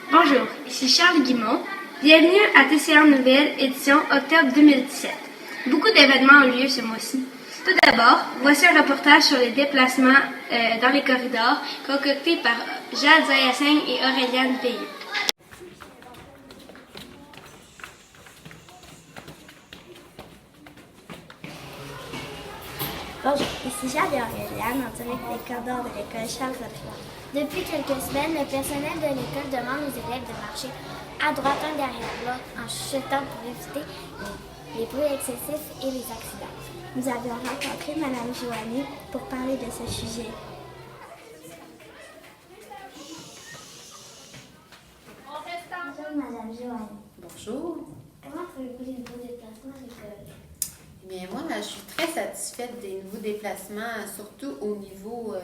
Bonjour, ici Charles Guimont. Bienvenue à TCR Nouvelle, édition octobre 2017. Beaucoup d'événements ont lieu ce mois-ci. Tout d'abord, voici un reportage sur les déplacements dans les corridors concocté par Jade Zayasseng et Auréliane Veilleux. Bonjour, ici Jade et Auréliane en direct des corridors de l'école Charles-Godefroy. Depuis quelques semaines, le personnel de l'école demande aux élèves de marcher à droite un derrière l'autre en chuchotant pour éviter les bruits excessifs et les accidents. Nous avions rencontré Mme Joanie pour parler de ce sujet. Bonjour Mme Joanie. Bonjour. Comment trouvez-vous les nouveaux déplacements à l'école? Bien, moi, je suis très satisfaite des nouveaux déplacements, surtout au niveau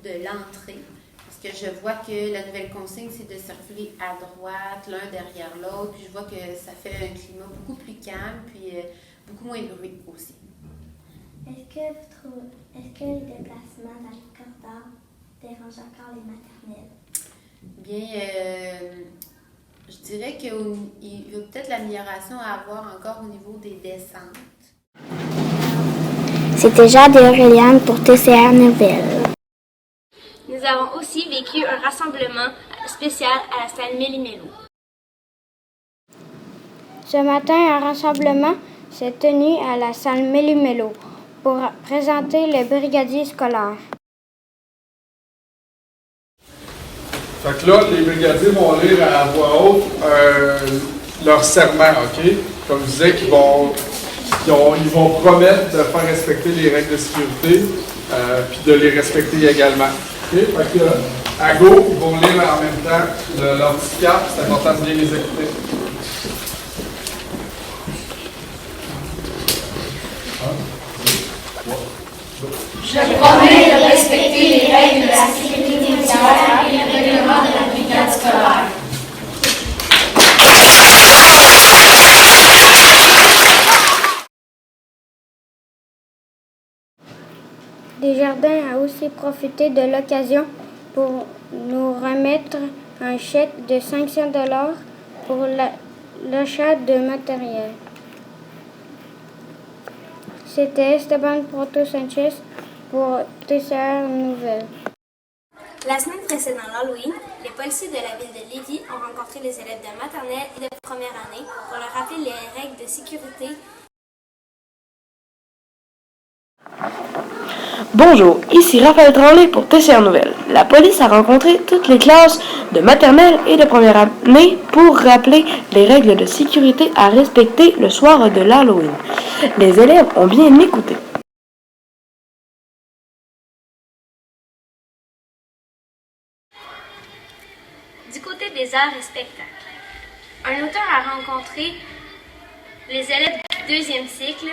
de l'entrée. Parce que je vois que la nouvelle consigne, c'est de circuler à droite, l'un derrière l'autre. Puis je vois que ça fait un climat beaucoup plus calme, puis beaucoup moins de bruit aussi. Est-ce que les déplacements dans les corridors dérangent encore les maternelles? Bien, je dirais qu'il y a peut-être l'amélioration à avoir encore au niveau des descentes. C'était Jade et Auréliane pour TCR Nouvelle. Nous avons aussi vécu un rassemblement spécial à la salle Méli-Mélo. Ce matin, un rassemblement s'est tenu à la salle Méli-Mélo pour présenter les brigadiers scolaires. Fait que là, les brigadiers vont lire à voix haute leur serment, OK? Comme je disais, ils vont promettre de faire respecter les règles de sécurité, puis de les respecter également. OK? Fait que à go, ils vont lire en même temps leur petit cap, c'est important de bien les écouter. Je promets de respecter les règles de la sécurité routière et le règlement de la brigade scolaire. Desjardins a aussi profité de l'occasion pour nous remettre un chèque de 500 $ pour l'achat de matériel. C'était Esteban Proto Sanchez pour TCR Nouvelle. La semaine précédant l'Halloween, les policiers de la ville de Lévis ont rencontré les élèves de maternelle et de première année pour leur rappeler les règles de sécurité. Bonjour, ici Raphaël Tremblay pour TCR Nouvelle. La police a rencontré toutes les classes de maternelle et de première année pour rappeler les règles de sécurité à respecter le soir de l'Halloween. Les élèves ont bien écouté. Du côté des arts et spectacles, un auteur a rencontré les élèves du 2e cycle.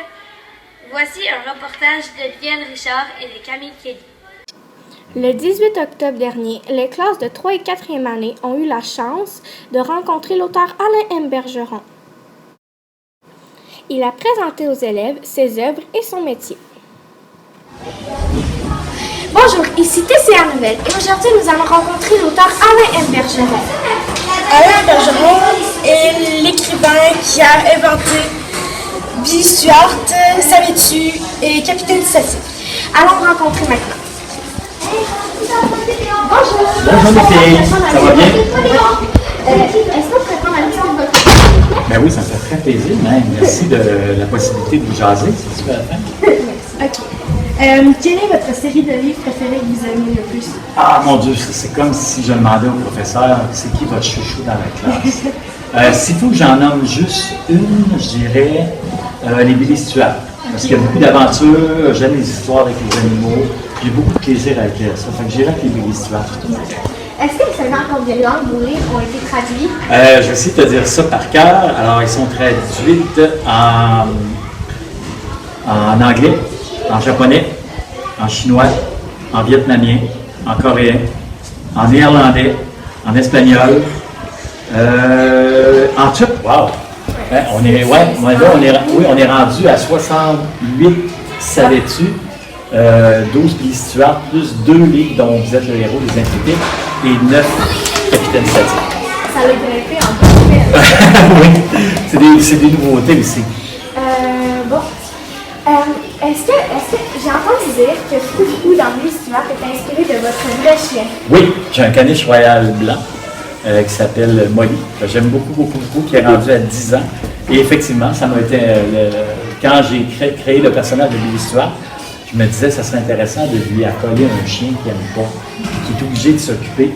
Voici un reportage de Vienne Richard et de Camille Kelly. Le 18 octobre dernier, les classes de 3 et 4e année ont eu la chance de rencontrer l'auteur Alain M. Bergeron. Il a présenté aux élèves ses œuvres et son métier. Bonjour, ici TCR Nouvelle et aujourd'hui nous allons rencontrer l'auteur Alain M. Bergeron. Alain Bergeron est l'écrivain qui a inventé Billy Stuart, Savais-tu et Capitaine Statique. Allons le rencontrer maintenant. Bonjour. Bonjour les filles, ça va bien? Est-ce que vous pouvez prendre un petit peu de votre Ben oui, ça me fait très plaisir même. Merci de la possibilité de vous jaser, c'est super fin. Ok. Quelle est votre série de livres préférée que vous aimez le plus? Ah mon Dieu, c'est comme si je demandais au professeur, c'est qui votre chouchou dans la classe? S'il faut que j'en nomme juste une, je dirais les Billy Stuart. Parce qu'il y a beaucoup d'aventures, j'aime les histoires avec les animaux, j'ai beaucoup de plaisir à écrire ça. Fait que j'irai avec les Billy Stuart. Est-ce que vous savez en combien de langues vos livres ont été traduits? Je vais essayer de te dire ça par cœur. Alors, ils sont traduits en anglais, en japonais, en chinois, en vietnamien, en coréen, en néerlandais, en espagnol, en turc. Wow! Hein, on est rendu à 68, savais-tu? 12 Billy Stuart, plus 2 livres dont vous êtes le héros des Intrépides et 9 Capitaine Statique. ça l'a grimpé en parfait. Oui, c'est des nouveautés aussi. Bon. Est-ce que j'ai entendu dire que Foufou dans Louis Stewart est inspiré de votre vrai chien? Oui, j'ai un caniche royal blanc qui s'appelle Molly, que j'aime beaucoup, qui est rendu à 10 ans. Et effectivement, ça m'a été... quand j'ai créé le personnage de Billy Stewart, je me disais que ça serait intéressant de lui accoler un chien qu'il n'aime pas, qui est obligé de s'occuper.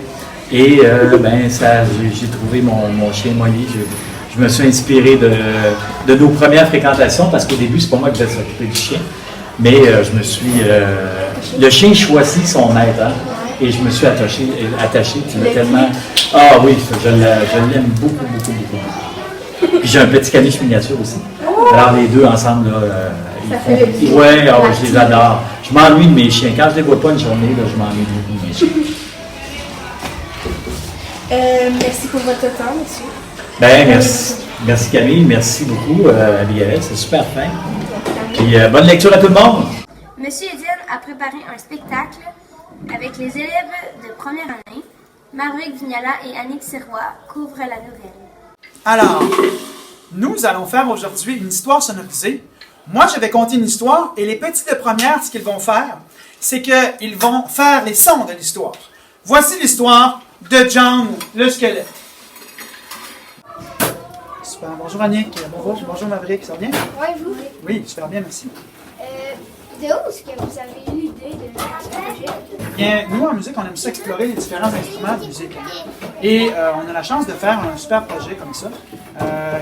Et j'ai trouvé mon chien Molly. Je me suis inspiré de nos premières fréquentations, parce qu'au début, c'est pas moi qui devais s'occuper du chien. Mais je me suis... le chien choisit son maître, hein, et je me suis attaché. Tu m'as tellement... Ah oui, je l'aime beaucoup. Puis j'ai un petit caniche miniature aussi. Alors les deux ensemble, là, je les adore. Je m'ennuie de mes chiens. Quand je ne les vois pas une journée, là, je m'ennuie beaucoup de mes chiens. Merci pour votre temps, monsieur. Merci Camille, merci beaucoup Abigail, c'est super fin. Puis bonne lecture à tout le monde. Monsieur Etienne a préparé un spectacle avec les élèves de première année. Maverick Vignola et Annick Sirois couvrent la nouvelle. Alors, nous allons faire aujourd'hui une histoire sonorisée. Moi, je vais conter une histoire et les petits de première, ce qu'ils vont faire, c'est qu'ils vont faire les sons de l'histoire. Voici l'histoire de John le squelette. Super. Bonjour Annick. Bonjour Maverick. Ça va bien? Oui, vous? Oui, super bien, merci. De où est-ce que vous avez eu l'idée de faire ce projet? Bien, nous, en musique, on aime ça explorer les différents instruments de musique. Et on a la chance de faire un super projet comme ça,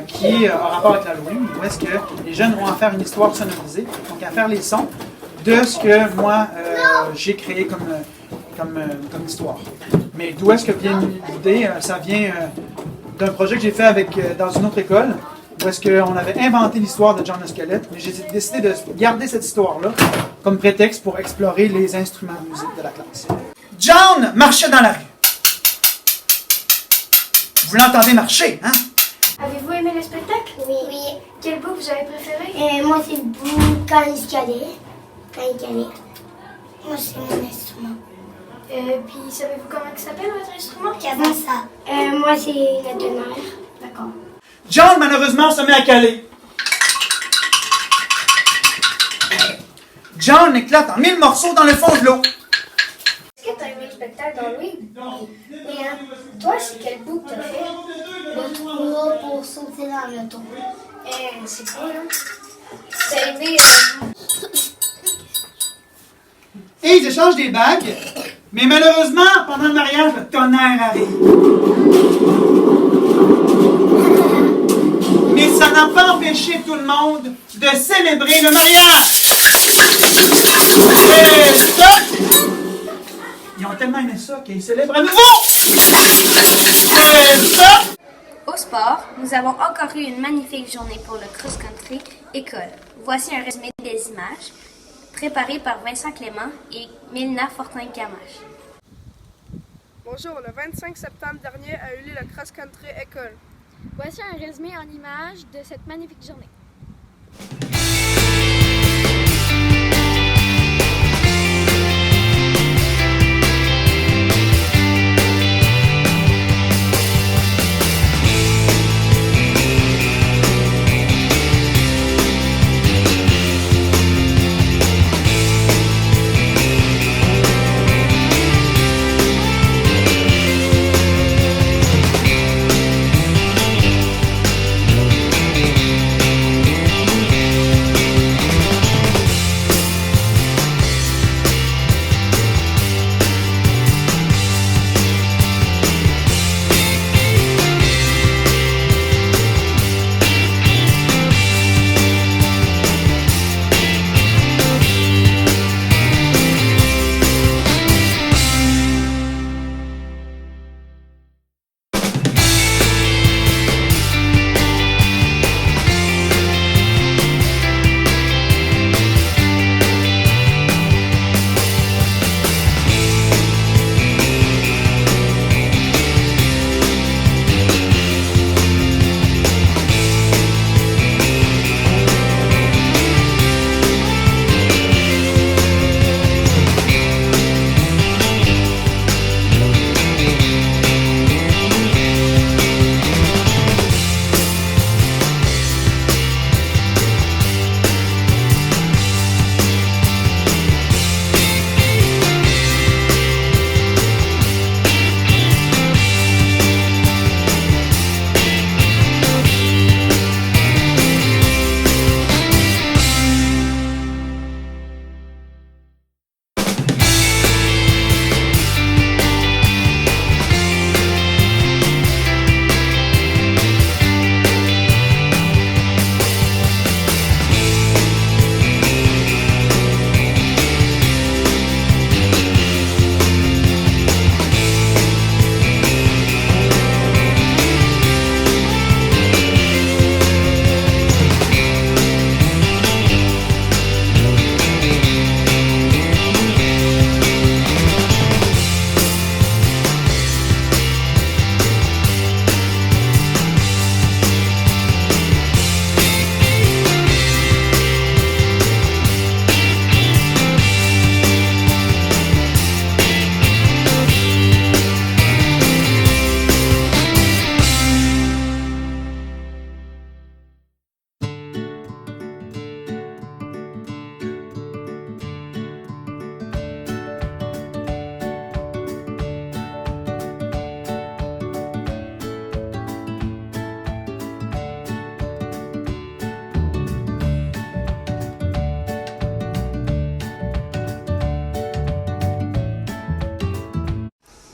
qui a rapport avec l'Halloween, où est-ce que les jeunes vont en faire une histoire sonorisée, donc à faire les sons de ce que moi, j'ai créé comme histoire. Mais d'où est-ce que vient l'idée? Ça vient d'un projet que j'ai fait dans une autre école, où est-ce qu'on avait inventé l'histoire de John le squelette, mais j'ai décidé de garder cette histoire-là comme prétexte pour explorer les instruments de musique de la classe. John marchait dans la rue. Vous l'entendez marcher, hein? Avez-vous aimé le spectacle? Oui. Quel bout vous avez préféré? Moi, c'est le bout quand il calait. Moi, c'est mon instrument. Puis savez-vous comment il s'appelle votre instrument? Ça. Moi, c'est le tonnerre. D'accord. John, malheureusement, se met à caler. John éclate en 1000 morceaux dans le fond de l'eau. Est-ce que tu as aimé le spectacle d'Halloween? Oui. Toi, c'est quel bout que tu as fait? Le trou pour sauter dans le trou. C'est cool, hein? Tu as aimé... Et ils échangent des bagues, mais malheureusement, pendant le mariage, le tonnerre arrive. Mais ça n'a pas empêché tout le monde de célébrer le mariage. Et ça, ils ont tellement aimé ça qu'ils célèbrent à nouveau. Et ça. Au sport, nous avons encore eu une magnifique journée pour le cross-country école. Voici un résumé des images, préparé par Vincent Clément et Mélina Fortin-Camache. Bonjour, le 25 septembre dernier a eu lieu le cross-country école. Voici un résumé en images de cette magnifique journée.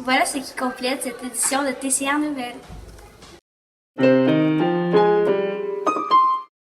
Voilà ce qui complète cette édition de TCR Nouvelles.